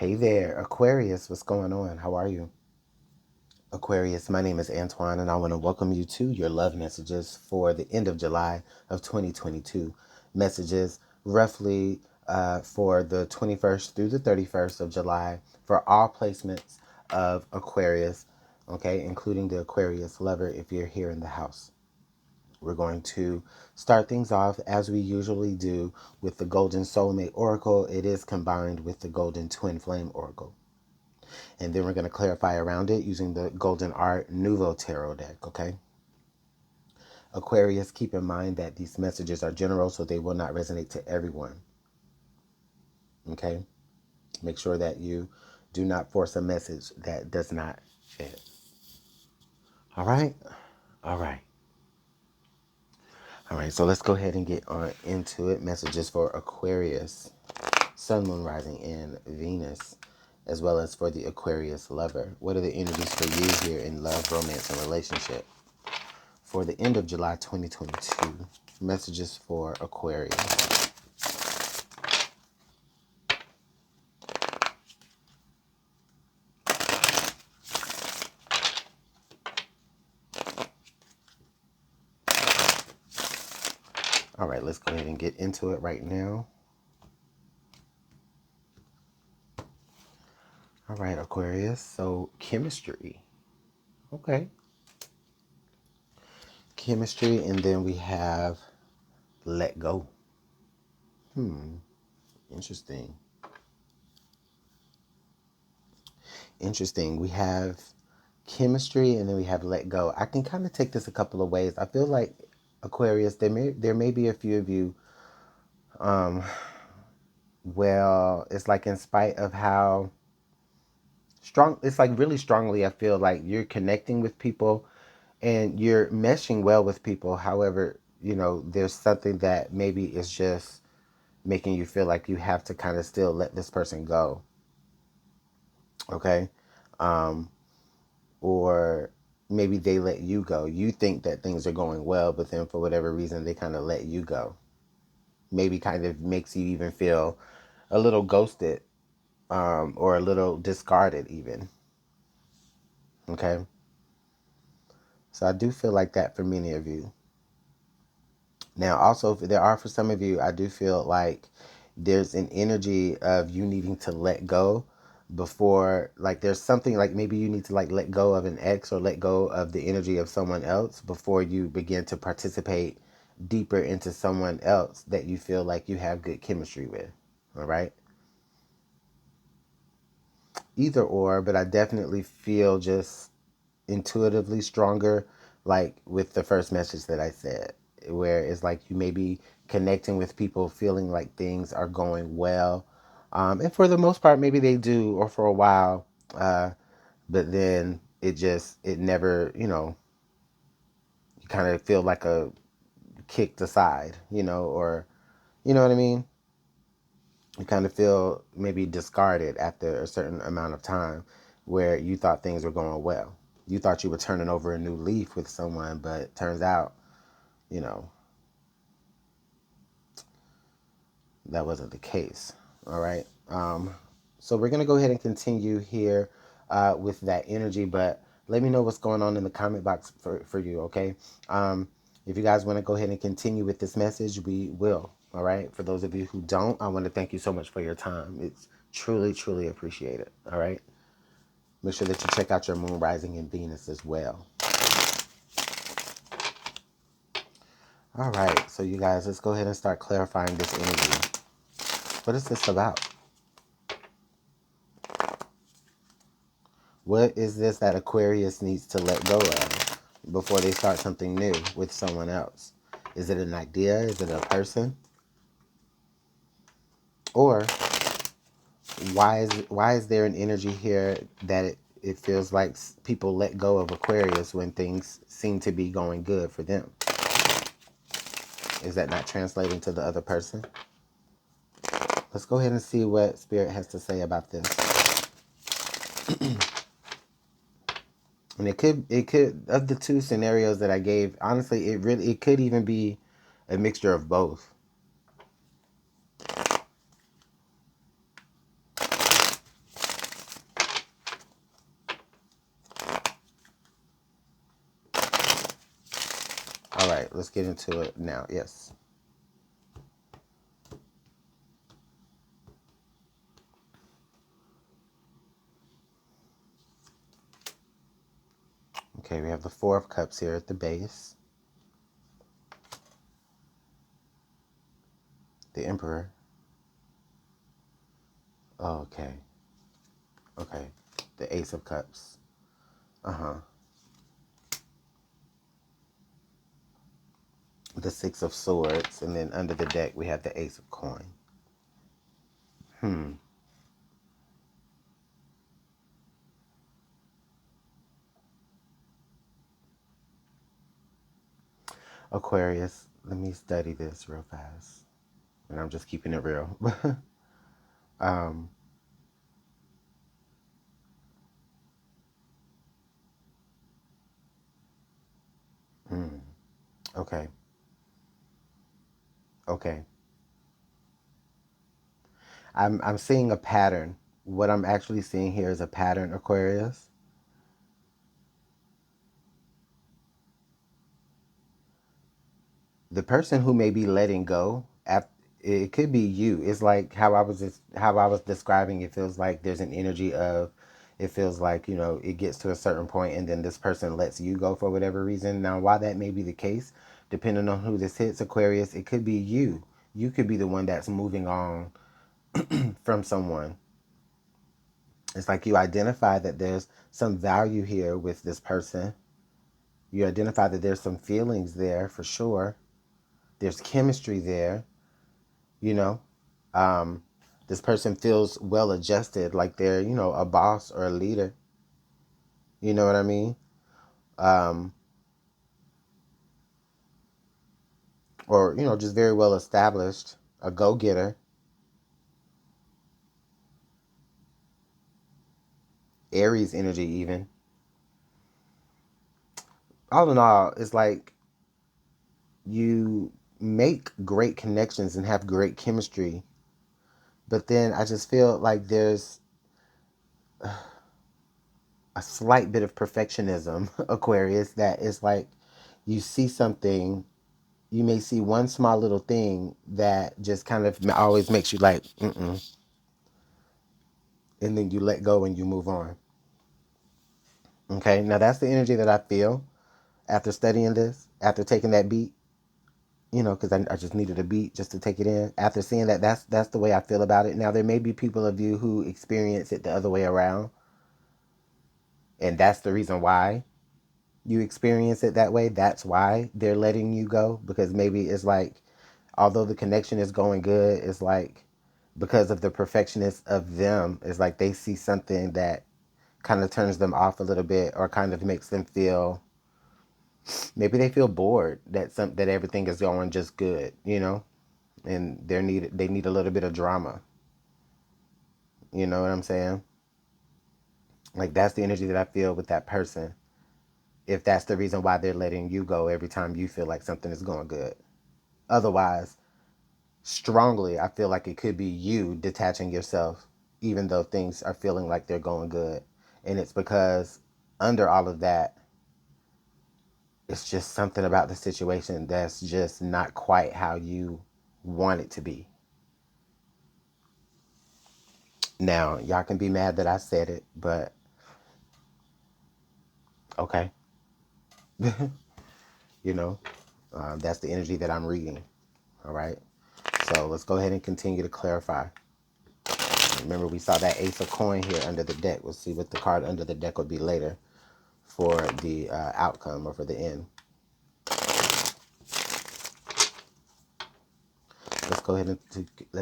Hey there, Aquarius, what's going on? How are you? Aquarius, my name is Antoine, and I want to welcome you to your love messages for the end of July of 2022. Messages roughly for the 21st through the 31st of July for all placements of Aquarius, okay, including the Aquarius lover if you're here in the house. We're going to start things off as we usually do with the Golden Soulmate Oracle. It is combined with the Golden Twin Flame Oracle. And then we're going to clarify around it using the Golden Art Nouveau Tarot deck, okay? Aquarius, keep in mind that these messages are general, so they will not resonate to everyone, okay? Make sure that you do not force a message that does not fit. All right? All right. All right, so let's go ahead and get on into it. Messages for Aquarius, Sun, Moon, Rising, and Venus, as well as for the Aquarius lover. What are the energies for you here in love, romance, and relationship for the end of July 2022? Messages for Aquarius. All right, let's go ahead and get into it right now. All right, Aquarius. So, chemistry. Okay. Chemistry, and then we have let go. Interesting. Interesting. We have chemistry, and then we have let go. I can kind of take this a couple of ways. I feel like Aquarius, there may be a few of you. Well, it's like in spite of how strong, it's like really strongly, I feel like you're connecting with people and you're meshing well with people. However, there's something that maybe is just making you feel like you have to kind of still let this person go. Okay. Or maybe they let you go. You think that things are going well, but then for whatever reason, they kind of let you go. Maybe kind of makes you even feel a little ghosted, or a little discarded even. Okay. So I do feel like that for many of you. Now, also, there are for some of you, I do feel like there's an energy of you needing to let go before, like there's something like maybe you need to like let go of an ex or let go of the energy of someone else before you begin to participate deeper into someone else that you feel like you have good chemistry with. All right. Either or, but I definitely feel just intuitively stronger, like with the first message that I said, where it's like you may be connecting with people, feeling like things are going well. And for the most part, maybe they do, or for a while, but then it never, you kind of feel like a kicked aside, or, you know what I mean? You kind of feel maybe discarded after a certain amount of time where you thought things were going well. You thought you were turning over a new leaf with someone, but it turns out, you know, that wasn't the case. All right. So we're going to go ahead and continue here with that energy, but let me know what's going on in the comment box for you, okay? If you guys want to go ahead and continue with this message, we will. All right. For those of you who don't, I want to thank you so much for your time. It's truly, truly appreciated. All right. Make sure that you check out your moon, rising, and Venus as well. All right. So you guys, let's go ahead and start clarifying this energy. What is this about? What is this that Aquarius needs to let go of before they start something new with someone else? Is it an idea? Is it a person? Or why is there an energy here that it feels like people let go of Aquarius when things seem to be going good for them? Is that not translating to the other person? Let's go ahead and see what Spirit has to say about this. And it could of the two scenarios that I gave, honestly, it could even be a mixture of both. right, let's get into it now. Yes. Okay, we have the Four of Cups here at the base. The Emperor. Okay. Okay. The Ace of Cups. Uh-huh. The Six of Swords. And then under the deck, we have the Ace of Coin. Aquarius, let me study this real fast. And I'm just keeping it real. um, okay. Okay. I'm seeing a pattern. What I'm actually seeing here is a pattern, Aquarius. The person who may be letting go, it could be you. It's like how I was describing. It feels like there's an energy of, it feels like, you know, it gets to a certain point and then this person lets you go for whatever reason. Now, while that may be the case, depending on who this hits, Aquarius, it could be you. You could be the one that's moving on from someone. It's like you identify that there's some value here with this person. You identify that there's some feelings there for sure. There's chemistry there, you know. Um, this person feels well adjusted, like they're, you know, a boss or a leader. You know what I mean? Um, or, you know, just very well established, a go-getter, Aries energy even. All in all, it's like you make great connections and have great chemistry, but then I just feel like there's a slight bit of perfectionism, Aquarius, that is like you see something, you may see one small little thing that just kind of always makes you like, mm-mm. And then you let go and you move on. Okay, now that's the energy that I feel after studying this, after taking that beat, you know, because I just needed a beat just to take it in. After seeing that, that's the way I feel about it. Now, there may be people of you who experience it the other way around, and that's the reason why you experience it that way. That's why they're letting you go, because maybe it's like, although the connection is going good, it's like because of the perfectionist of them, it's like they see something that kind of turns them off a little bit, or kind of makes them feel, maybe they feel bored that everything is going just good, you know, and they need a little bit of drama. You know what I'm saying? Like that's the energy that I feel with that person. If that's the reason why they're letting you go every time you feel like something is going good. Otherwise, strongly, I feel like it could be you detaching yourself, even though things are feeling like they're going good. And it's because under all of that, it's just something about the situation that's just not quite how you want it to be. Now, y'all can be mad that I said it, but okay. You know, that's the energy that I'm reading. All right. So let's go ahead and continue to clarify. Remember, we saw that Ace of Coin here under the deck. We'll see what the card under the deck will be later for the outcome or for the end. Let's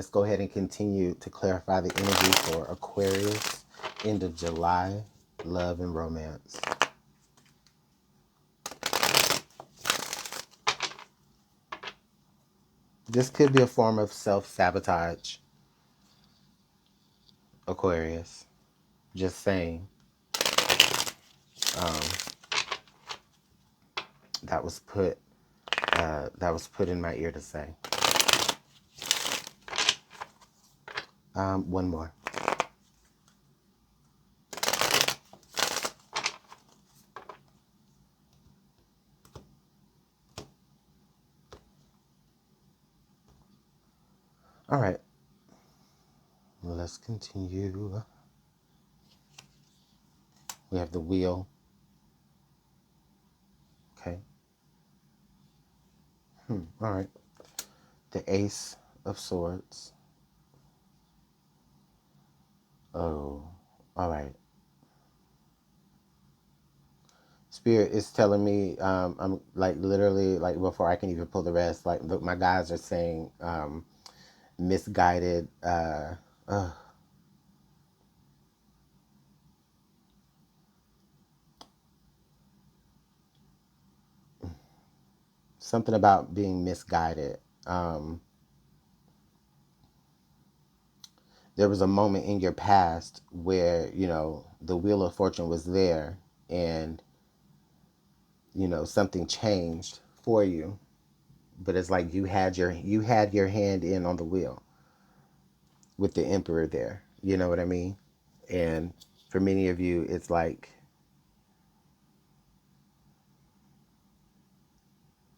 go ahead and continue to clarify the energy for Aquarius, end of July, love and romance. This could be a form of self-sabotage, Aquarius. Just saying. Um, that was put in my ear to say. One more. All right. Let's continue. We have the wheel. Okay. All right. The Ace of Swords. Oh, all right. Spirit is telling me, I'm like literally like before I can even pull the rest, like look, my guys are saying misguided, uh, something about being misguided. There was a moment in your past where, you know, the Wheel of Fortune was there and, you know, something changed for you, but it's like you had your hand in on the wheel with the Emperor there. You know what I mean? And for many of you, it's like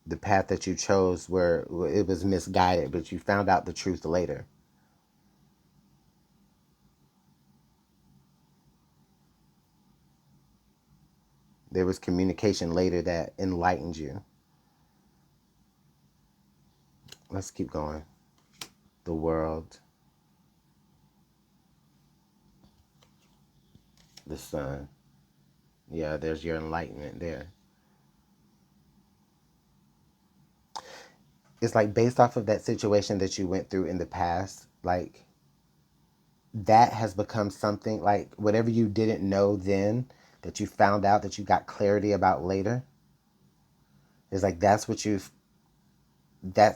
the path that you chose where it was misguided, but you found out the truth later. There was communication later that enlightened you. Let's keep going. The World, the Sun. Yeah, there's your enlightenment there. It's like based off of that situation that you went through in the past, like that has become something like whatever you didn't know then that you found out that you got clarity about later. It's like that's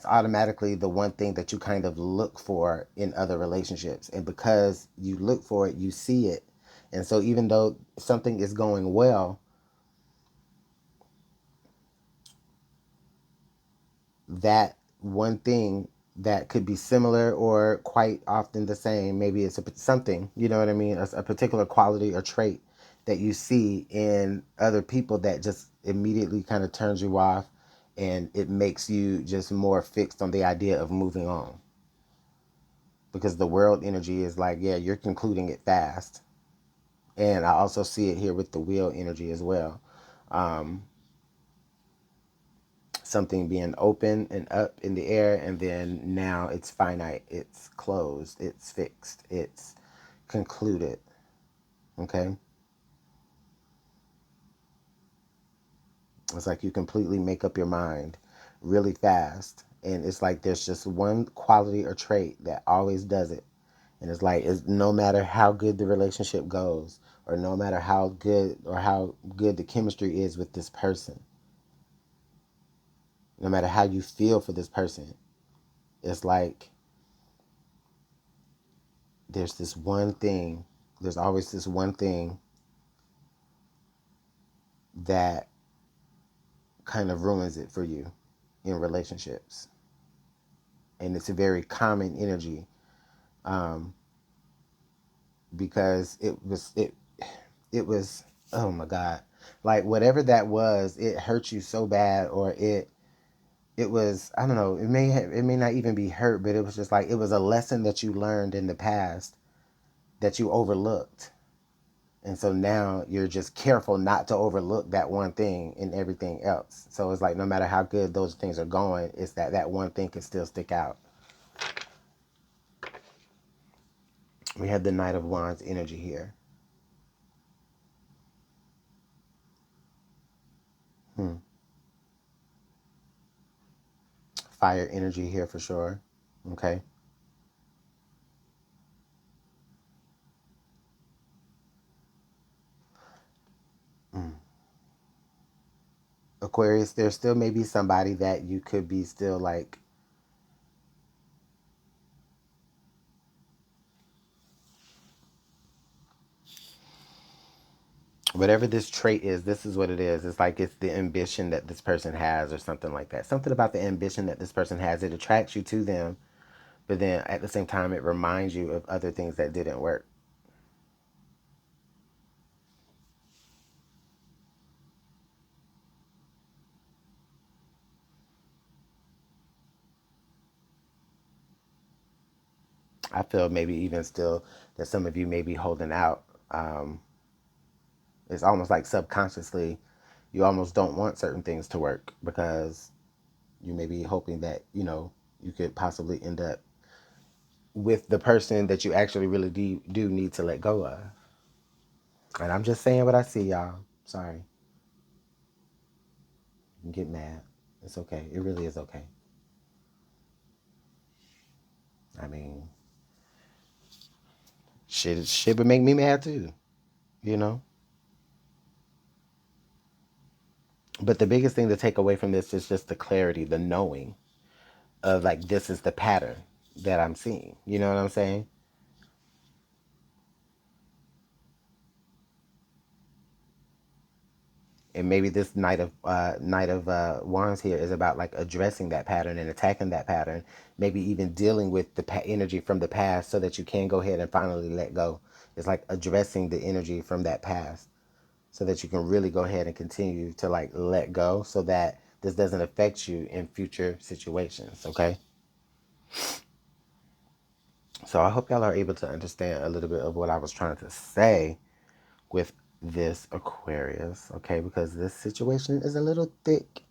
automatically the one thing that you kind of look for in other relationships. And because you look for it, you see it. And so even though something is going well, that one thing that could be similar or quite often the same, maybe it's something, you know what I mean, a particular quality or trait that you see in other people that just immediately kind of turns you off, and it makes you just more fixed on the idea of moving on, because the world energy is like, yeah, you're concluding it fast. And I also see it here with the wheel energy as well. um, Something being open and up in the air, and then now it's finite, it's closed, it's fixed, it's concluded. Okay. It's like you completely make up your mind really fast, and it's like there's just one quality or trait that always does it. And it's like it's no matter how good the relationship goes, or no matter how good the chemistry is with this person, no matter how you feel for this person, it's like there's this one thing, there's always this one thing that kind of ruins it for you in relationships. And it's a very common energy, um, because it was, oh my God, like whatever that was, it hurt you so bad, or it was, I don't know, it may not even be hurt, but it was just like it was a lesson that you learned in the past that you overlooked. And so now you're just careful not to overlook that one thing in everything else. So it's like no matter how good those things are going, it's that one thing can still stick out. We have the Knight of Wands energy here. Hmm. Fire energy here for sure. Okay. Mm. Aquarius, there still may be somebody that you could be still like, whatever this trait is, this is what it is. It's like it's the ambition that this person has, or something like that. Something about the ambition that this person has, it attracts you to them, but then at the same time, it reminds you of other things that didn't work. I feel maybe even still that some of you may be holding out. It's almost like subconsciously you almost don't want certain things to work because you may be hoping that, you could possibly end up with the person that you actually really do need to let go of. And I'm just saying what I see, y'all. Sorry. You can get mad. It's okay. It really is okay. I mean, shit would make me mad too, you know? But the biggest thing to take away from this is just the clarity, the knowing of like, this is the pattern that I'm seeing. You know what I'm saying? And maybe this Knight of Wands here is about like addressing that pattern and attacking that pattern, maybe even dealing with the energy from the past so that you can go ahead and finally let go. It's like addressing the energy from that past so that you can really go ahead and continue to like let go so that this doesn't affect you in future situations. Okay, so I hope y'all are able to understand a little bit of what I was trying to say with this Aquarius. Okay, because this situation is a little thick.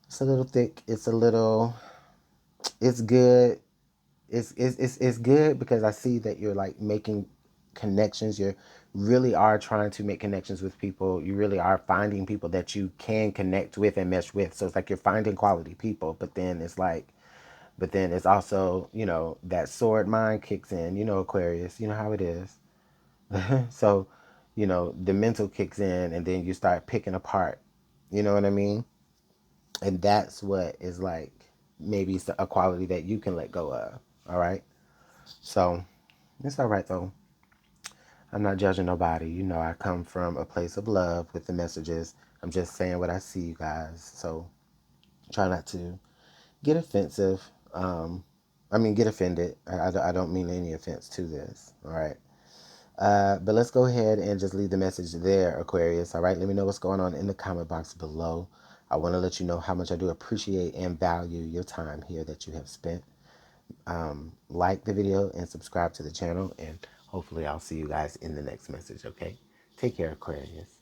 It's a little thick. It's good. It's good because I see that you're like making connections. You really are trying to make connections with people. You really are finding people that you can connect with and mesh with. So it's like you're finding quality people, but then it's also, that sword mind kicks in, Aquarius, you know how it is. So, the mental kicks in and then you start picking apart. You know what I mean? And that's what is like maybe it's a quality that you can let go of. All right. So it's all right though. I'm not judging nobody. I come from a place of love with the messages. I'm just saying what I see, you guys. So try not to get offensive. Get offended. I don't mean any offense to this. All right. But let's go ahead and just leave the message there, Aquarius. All right. Let me know what's going on in the comment box below. I want to let you know how much I do appreciate and value your time here that you have spent. Like the video and subscribe to the channel. And hopefully I'll see you guys in the next message. Okay. Take care, Aquarius.